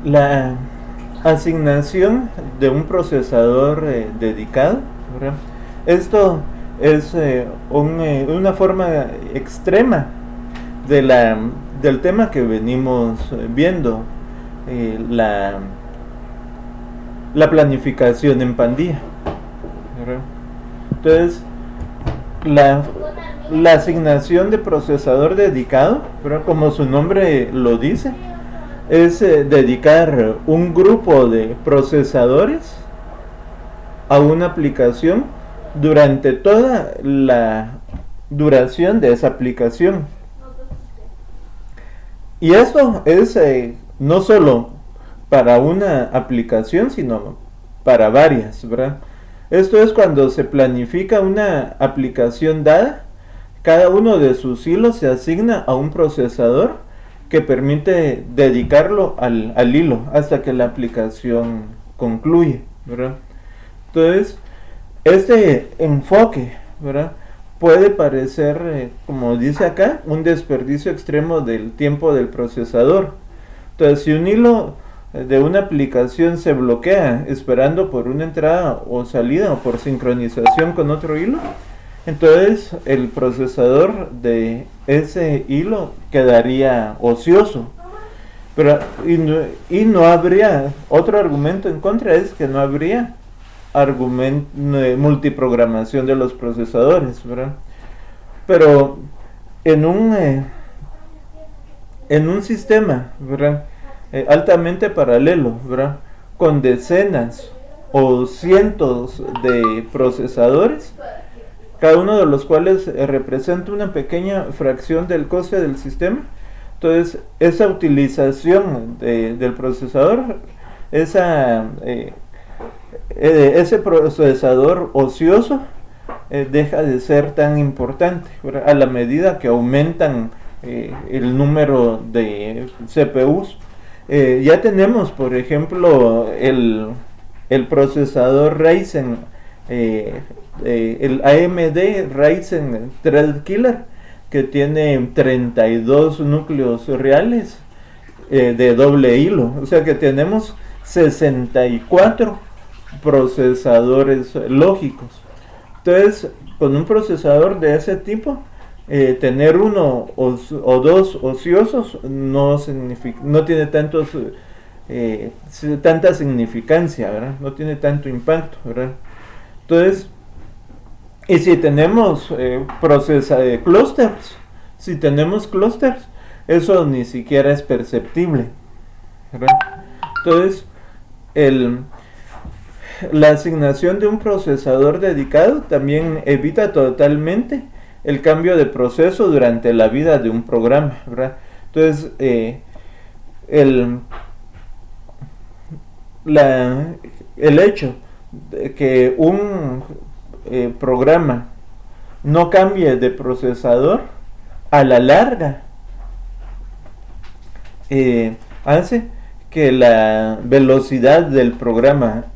La asignación de un procesador dedicado, ¿verdad? Esto es una forma extrema del tema que venimos viendo, la planificación en pandilla, ¿verdad? Entonces, la asignación de procesador dedicado, ¿verdad?, como su nombre lo dice, es dedicar un grupo de procesadores a una aplicación durante toda la duración de esa aplicación. Y esto es no solo para una aplicación, sino para varias, ¿verdad? Esto es cuando se planifica una aplicación dada, cada uno de sus hilos se asigna a un procesador que permite dedicarlo al hilo hasta que la aplicación concluye, ¿verdad? Entonces, este enfoque, ¿verdad?, puede parecer, como dice acá, un desperdicio extremo del tiempo del procesador. Entonces, si un hilo de una aplicación se bloquea esperando por una entrada o salida o por sincronización con otro hilo, entonces el procesador de ese hilo quedaría ocioso. Pero, y no habría, otro argumento en contra es que no habría multiprogramación de los procesadores, ¿verdad? Pero en un sistema, ¿verdad?, altamente paralelo, ¿verdad?, con decenas o cientos de procesadores, cada uno de los cuales representa una pequeña fracción del coste del sistema. Entonces, esa utilización del procesador, ese procesador ocioso, deja de ser tan importante, ¿verdad?, a la medida que aumentan el número de CPUs. Ya tenemos, por ejemplo, el procesador Ryzen, el AMD Ryzen Thread Killer, que tiene 32 núcleos reales de doble hilo. O sea que tenemos 64 procesadores lógicos. Entonces, con un procesador de ese tipo, tener uno o dos ociosos no tiene tanta significancia, ¿verdad? No tiene tanto impacto, ¿verdad? Entonces, y si tenemos clusters, eso ni siquiera es perceptible, ¿verdad? Entonces, la asignación de un procesador dedicado también evita totalmente el cambio de proceso durante la vida de un programa, ¿verdad? Entonces, el hecho de que un programa no cambie de procesador a la larga hace que la velocidad del programa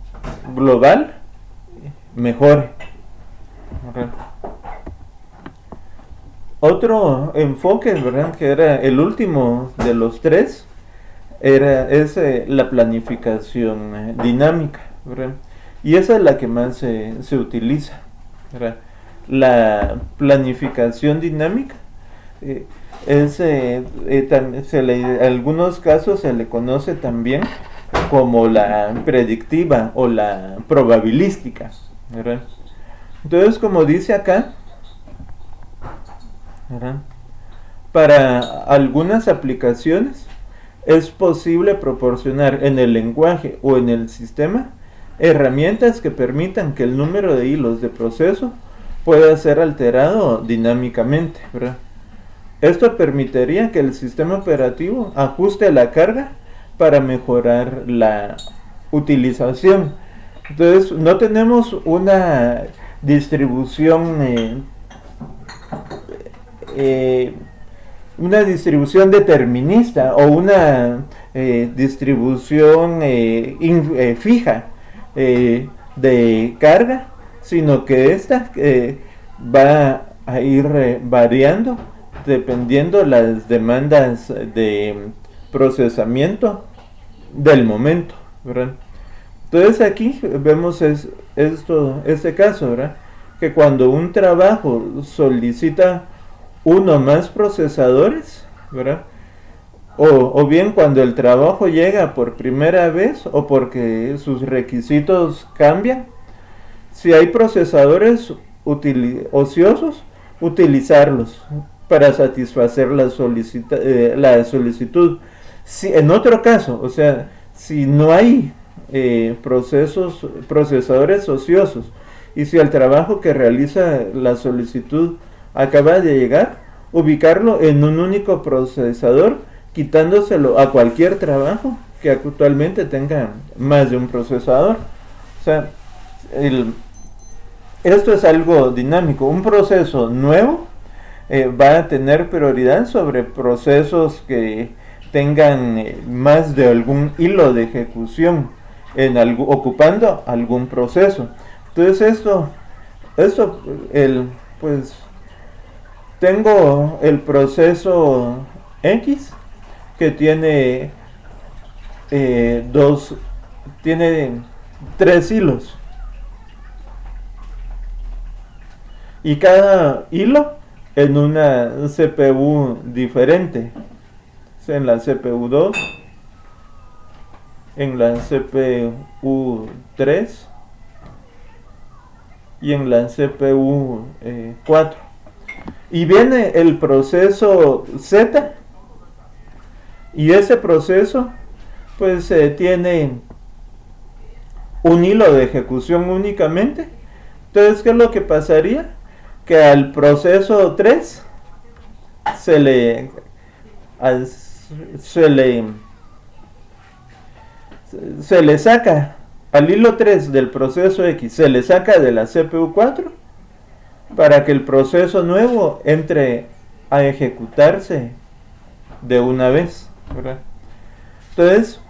global mejore. Okay. Otro enfoque, ¿verdad?, que era el último de los tres, es la planificación dinámica, ¿verdad? Y esa es la que más se utiliza, ¿verdad? La planificación dinámica en algunos casos se le conoce también como la predictiva o la probabilística, ¿verdad? Entonces, como dice acá, ¿verdad?, para algunas aplicaciones es posible proporcionar en el lenguaje o en el sistema herramientas que permitan que el número de hilos de proceso pueda ser alterado dinámicamente, ¿verdad? Esto permitiría que el sistema operativo ajuste la carga para mejorar la utilización. Entonces, no tenemos una distribución determinista o una distribución fija de carga, sino que esta va a ir variando dependiendo las demandas de procesamiento del momento, ¿verdad? Entonces aquí vemos este caso, ¿verdad? Que cuando un trabajo solicita uno o más procesadores, ¿verdad? O bien cuando el trabajo llega por primera vez o porque sus requisitos cambian, si hay procesadores ociosos, utilizarlos para satisfacer la solicitud. Si, en otro caso, o sea, si no hay procesadores ociosos y si el trabajo que realiza la solicitud acaba de llegar, ubicarlo en un único procesador, quitándoselo a cualquier trabajo que actualmente tenga más de un procesador. O sea, esto es algo dinámico. Un proceso nuevo va a tener prioridad sobre procesos que tengan más de algún hilo de ejecución ocupando algún proceso. Entonces pues tengo el proceso X que tiene tiene 3 hilos y cada hilo en una CPU diferente, en la CPU 2, en la CPU 3 y en la CPU 4. Y viene el proceso Z, y ese proceso pues tiene un hilo de ejecución únicamente. Entonces, ¿qué es lo que pasaría? Que al proceso 3 se le saca al hilo 3 del proceso X, se le saca de la CPU 4 para que el proceso nuevo entre a ejecutarse de una vez, ¿verdad? Entonces,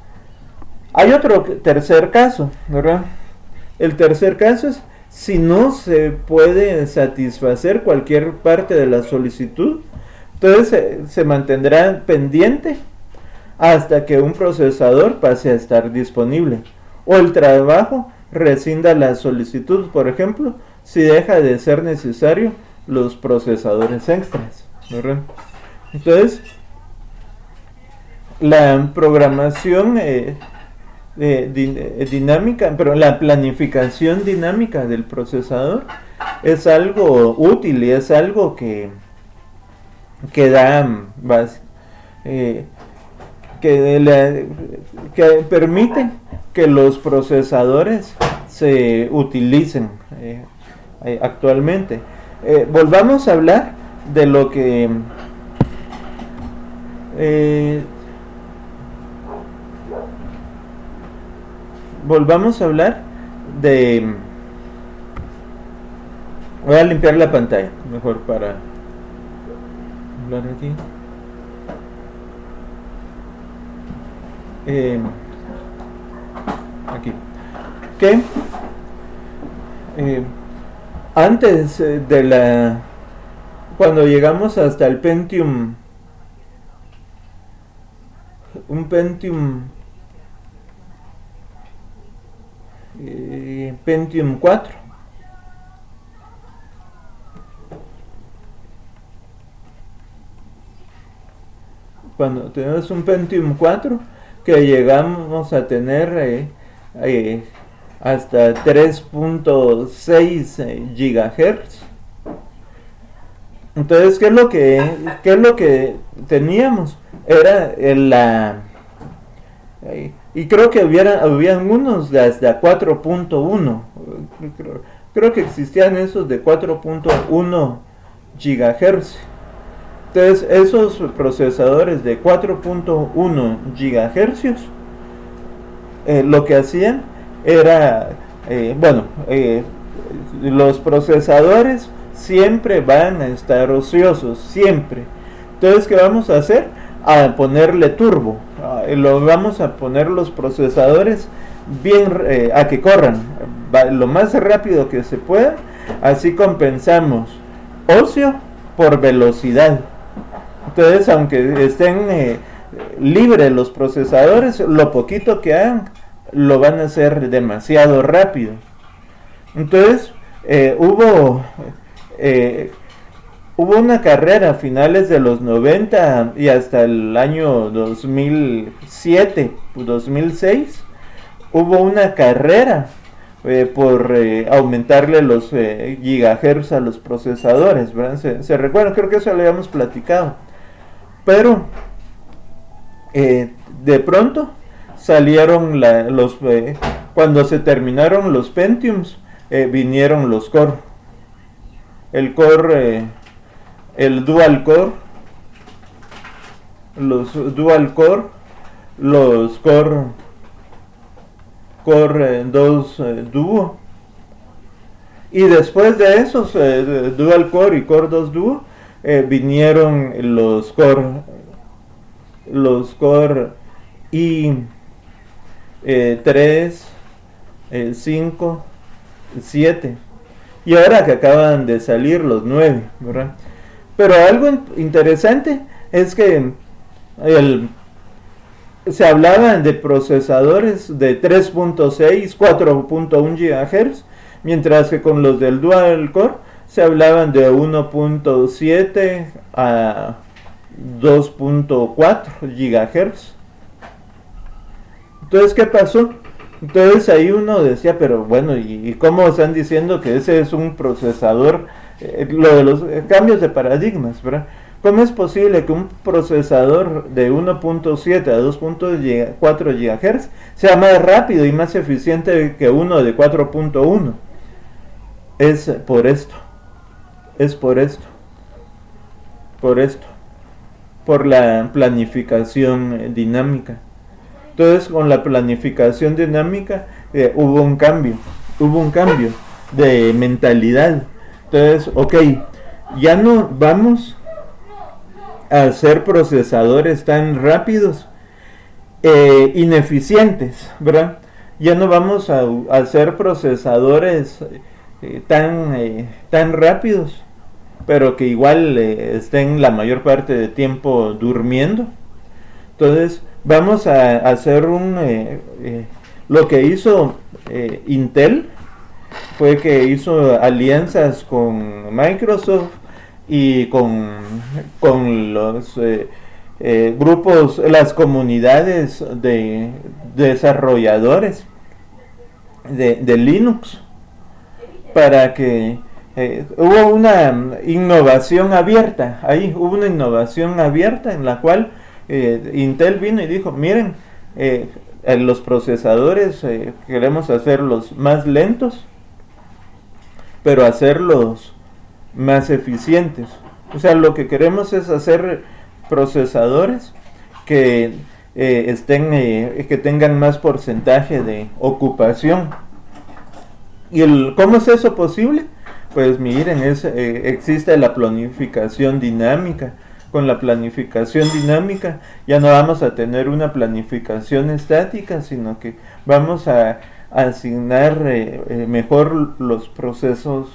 hay otro tercer caso, ¿verdad? El tercer caso es si no se puede satisfacer cualquier parte de la solicitud, entonces se mantendrá pendiente hasta que un procesador pase a estar disponible, o el trabajo rescinda la solicitud, por ejemplo, si deja de ser necesario los procesadores extras, ¿verdad? Entonces, la programación dinámica, pero la planificación dinámica del procesador es algo útil y es algo que permite que los procesadores se utilicen actualmente. Volvamos a hablar de lo que voy a limpiar la pantalla mejor para hablar aquí. Aquí que antes de cuando llegamos hasta el Pentium, un Pentium 4, cuando tenemos un Pentium 4 que llegamos a tener hasta 3.6 GHz. Entonces, ¿qué es lo que teníamos? Era y creo que habían unos de hasta 4.1. Creo que existían esos de 4.1 GHz. Entonces, esos procesadores de 4.1 GHz, lo que hacían era, los procesadores siempre van a estar ociosos, siempre. Entonces, ¿qué vamos a hacer? A ponerle turbo. Vamos a poner los procesadores a que corran lo más rápido que se pueda. Así compensamos ocio por velocidad. Entonces, aunque estén libres los procesadores, lo poquito que hagan lo van a hacer demasiado rápido. Entonces, hubo una carrera a finales de los 90 y hasta el año 2007, 2006, hubo una carrera por aumentarle los gigahertz a los procesadores, ¿verdad? Se recuerdan, creo que eso lo habíamos platicado. Pero de pronto salieron cuando se terminaron los Pentiums, vinieron los Core. El Core, el Dual Core, los Dual Core, los Core 2 Duo. Y después de esos Dual Core y Core 2 Duo, vinieron los Core i3, 5, 7. Y ahora que acaban de salir los 9, ¿verdad? Pero algo interesante es que se hablaban de procesadores de 3.6, 4.1 GHz, mientras que con los del Dual Core se hablaban de 1.7 a 2.4 GHz. Entonces, ¿qué pasó? Entonces ahí uno decía, pero bueno, ¿y cómo están diciendo que ese es un procesador? Lo de los cambios de paradigmas, ¿verdad? ¿Cómo es posible que un procesador de 1.7 a 2.4 GHz sea más rápido y más eficiente que uno de 4.1? Es por esto. Es por esto. Por la planificación dinámica. Entonces, con la planificación dinámica hubo un cambio de mentalidad. Entonces, ok, ya no vamos a hacer procesadores tan rápidos, ineficientes, ¿verdad? Ya no vamos a hacer procesadores tan rápidos, pero que igual estén la mayor parte del tiempo durmiendo. Entonces, vamos a hacer lo que hizo Intel fue que hizo alianzas con Microsoft y con los grupos, las comunidades de desarrolladores de Linux, para que hubo una innovación abierta, hubo una innovación abierta en la cual Intel vino y dijo, miren, los procesadores queremos hacerlos más lentos, pero hacerlos más eficientes. O sea, lo que queremos es hacer procesadores que que tengan más porcentaje de ocupación. ¿Y cómo es eso posible? Pues miren, existe la planificación dinámica. Con la planificación dinámica ya no vamos a tener una planificación estática, sino que vamos a asignar mejor los procesos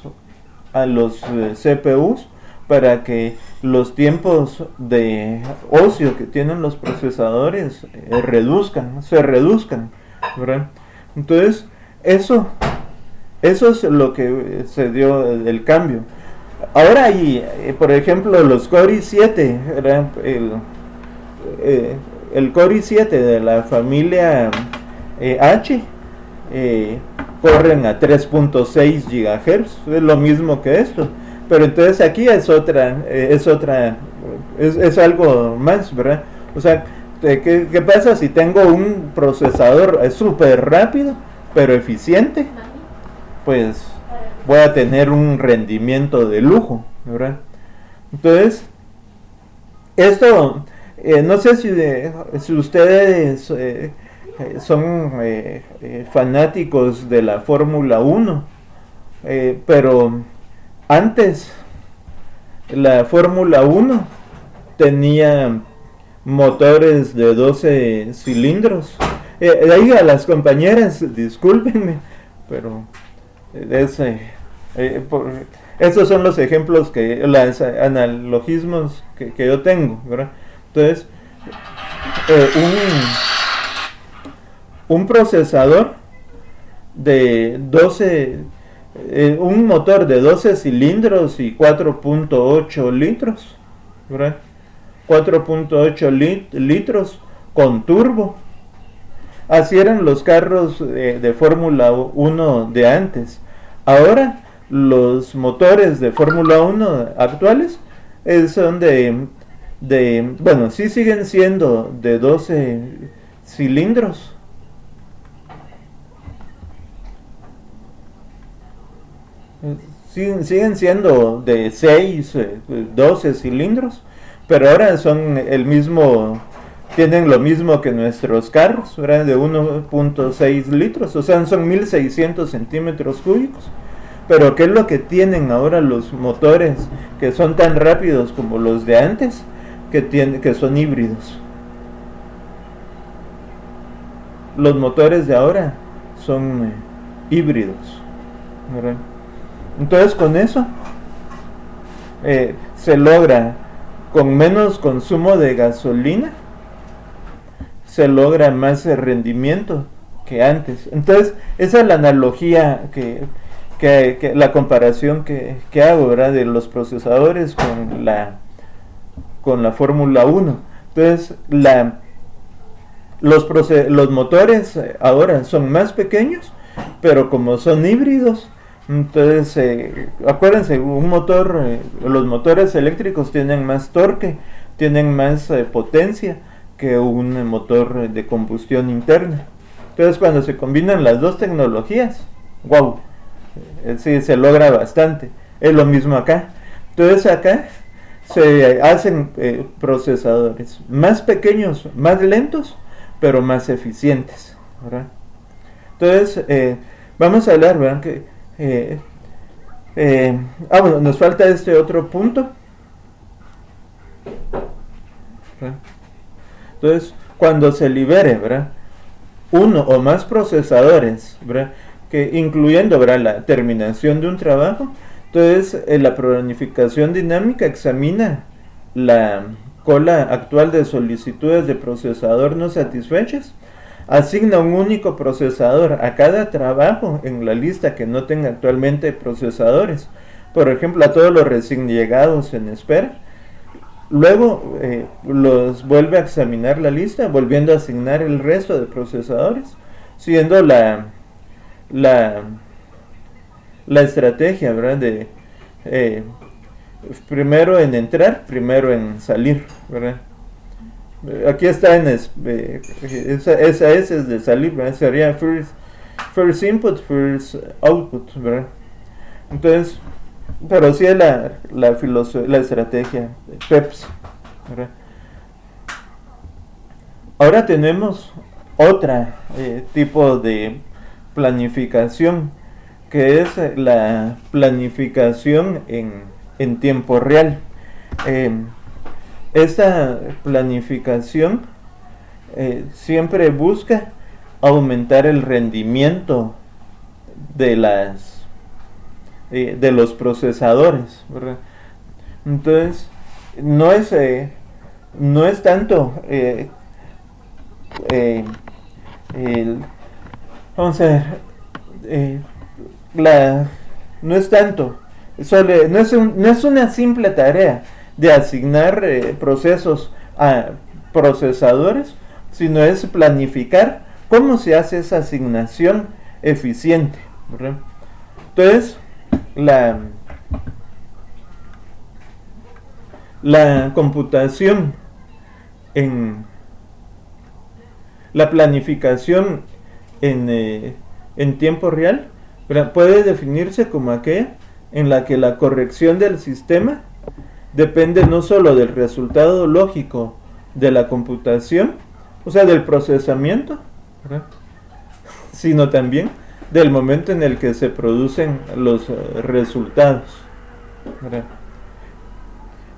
a los CPUs para que los tiempos de ocio que tienen los procesadores se reduzcan, ¿verdad? Entonces, eso es lo que se dio del cambio. Ahora hay, por ejemplo, los Core i7, el Core i7 de la familia H, corren a 3.6 GHz, es lo mismo que esto, pero entonces aquí es algo más, ¿verdad? O sea, ¿qué pasa si tengo un procesador súper rápido, pero eficiente? Pues voy a tener un rendimiento de lujo, ¿verdad? Entonces, esto, no sé si ustedes son fanáticos de la Fórmula 1, pero antes la Fórmula 1 tenía motores de 12 cilindros. Ahí a las compañeras, discúlpenme, pero Esos son los ejemplos, los analogismos que yo tengo, ¿verdad? Entonces, eh, un procesador de 12, un motor de 12 cilindros y 4.8 litros, ¿verdad? 4.8 litros con turbo. Así eran los carros de Fórmula 1 de antes. Ahora los motores de Fórmula 1 actuales son bueno, sí siguen siendo de 12 cilindros. Siguen siendo de 6, 12 cilindros, pero ahora son tienen lo mismo que nuestros carros, ¿verdad? De 1.6 litros, o sea, son 1600 centímetros cúbicos. Pero ¿qué es lo que tienen ahora los motores que son tan rápidos como los de antes? Que son híbridos. Los motores de ahora son híbridos, ¿verdad? Entonces con eso se logra, con menos consumo de gasolina, se logra más rendimiento que antes. Entonces esa es la analogía la comparación que hago, ¿verdad? De los procesadores con la Fórmula 1. Entonces los motores ahora son más pequeños, pero como son híbridos, entonces acuérdense, los motores eléctricos tienen más torque, tienen más potencia que un motor de combustión interna. Entonces cuando se combinan las dos tecnologías, wow, sí se logra bastante. Es lo mismo acá. Entonces acá se hacen procesadores más pequeños, más lentos, pero más eficientes, ¿verdad? Entonces vamos a hablar, ¿verdad? Bueno, nos falta este otro punto. ¿Verdad? Entonces, cuando se libere, ¿verdad?, uno o más procesadores, ¿verdad?, que incluyendo, ¿verdad?, la terminación de un trabajo, entonces la planificación dinámica examina la cola actual de solicitudes de procesador no satisfechas, asigna un único procesador a cada trabajo en la lista que no tenga actualmente procesadores, por ejemplo a todos los recién llegados en espera. Luego los vuelve a examinar la lista, volviendo a asignar el resto de procesadores, siguiendo la estrategia, ¿verdad?, de primero en entrar, primero en salir, ¿verdad? Aquí está esa es de salir, ¿verdad? Sería first input, first output, ¿verdad? Entonces, pero sí es la estrategia PEPS, ¿verdad? Ahora tenemos otra tipo de planificación, que es la planificación en tiempo real. Esta planificación siempre busca aumentar el rendimiento de los procesadores, ¿verdad? Entonces no es tanto vamos a ver, no es tanto, no es una simple tarea de asignar procesos a procesadores, sino es planificar cómo se hace esa asignación eficiente, ¿verdad? Entonces la computación la planificación en tiempo real, ¿verdad?, puede definirse como aquella en la que la corrección del sistema depende no solo del resultado lógico de la computación, o sea, del procesamiento, ¿verdad?, sino también del momento en el que se producen los resultados, ¿verdad?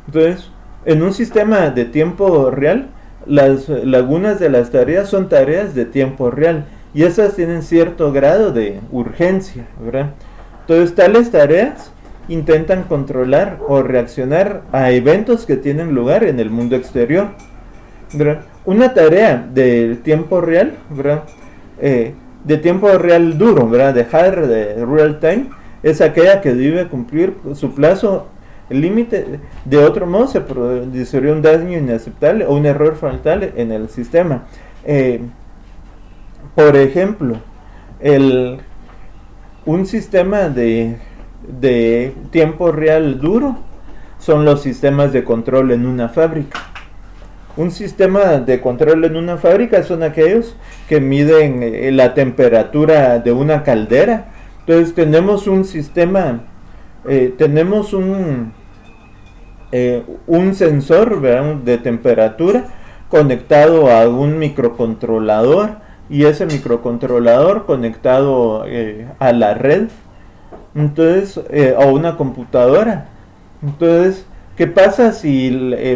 Entonces, en un sistema de tiempo real, las lagunas de las tareas son tareas de tiempo real y esas tienen cierto grado de urgencia, ¿verdad? Entonces, tales tareas intentan controlar o reaccionar a eventos que tienen lugar en el mundo exterior, ¿verdad? Una tarea de tiempo real, ¿verdad? De tiempo real duro, ¿verdad? De real time, es aquella que debe cumplir su plazo límite. De otro modo se produciría un daño inaceptable o un error fatal en el sistema. Por ejemplo, un sistema de tiempo real duro son los sistemas de control en una fábrica. Un sistema de control en una fábrica son aquellos que miden la temperatura de una caldera. Entonces tenemos un sistema, tenemos un sensor, ¿verdad?, de temperatura conectado a un microcontrolador, y ese microcontrolador conectado a la red, entonces a una computadora. Entonces, ¿qué pasa si,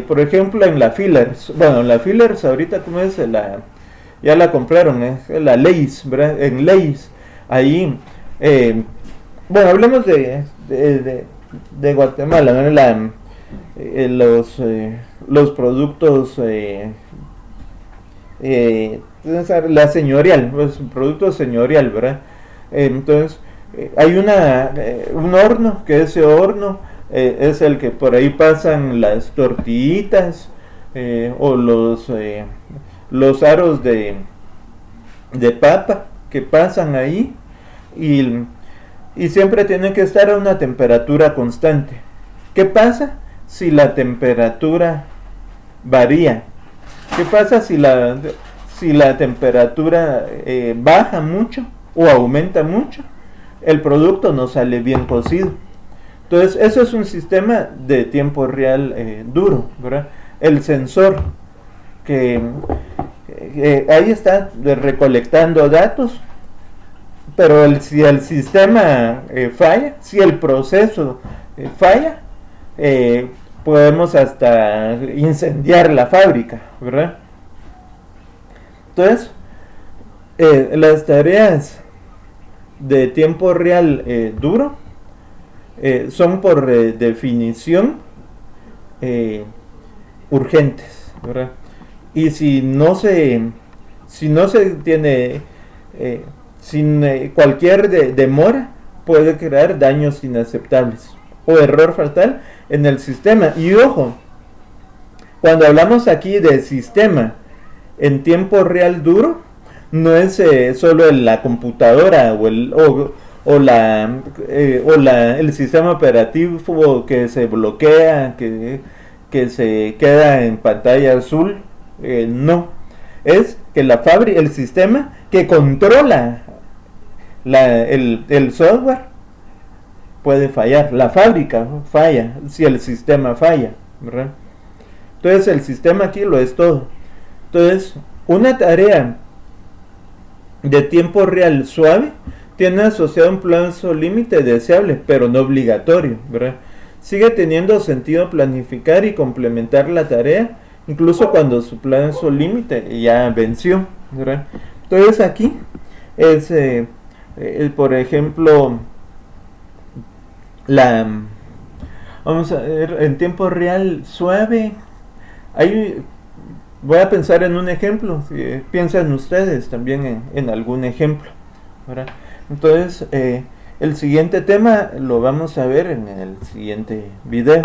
por ejemplo, en la Fillers, bueno, la Fillers ahorita, ¿cómo es? Ya la compraron, la Lay's, ¿verdad? En Lay's, ahí, bueno, hablemos de Guatemala, ¿no? Los productos, la señorial, los productos señorial, ¿verdad? Entonces, hay un horno, que ese horno es el que por ahí pasan las tortillitas, o los aros de papa que pasan ahí, y siempre tienen que estar a una temperatura constante. ¿Qué pasa si la temperatura varía? ¿Qué pasa si la temperatura baja mucho o aumenta mucho? El producto no sale bien cocido. Entonces, eso es un sistema de tiempo real duro, ¿verdad? El sensor que ahí está recolectando datos, pero si el sistema falla, si el proceso falla, podemos hasta incendiar la fábrica, ¿verdad? Entonces, las tareas de tiempo real duro son por definición urgentes, ¿verdad? Y si no se tiene sin cualquier demora, puede crear daños inaceptables o error fatal en el sistema. Y ojo, cuando hablamos aquí de sistema en tiempo real duro, no es solo en la computadora el sistema operativo que se bloquea, que se queda en pantalla azul. No, es que el sistema que controla el software puede fallar. La fábrica falla si el sistema falla, ¿verdad? Entonces el sistema aquí lo es todo. Entonces, una tarea de tiempo real suave tiene asociado un plazo límite deseable, pero no obligatorio, ¿verdad? Sigue teniendo sentido planificar y complementar la tarea, incluso cuando su plazo límite ya venció, ¿verdad? Entonces aquí es, por ejemplo, vamos a ver, en tiempo real suave, voy a pensar en un ejemplo, piensen ustedes también en algún ejemplo, ¿verdad? Entonces, el siguiente tema lo vamos a ver en el siguiente video.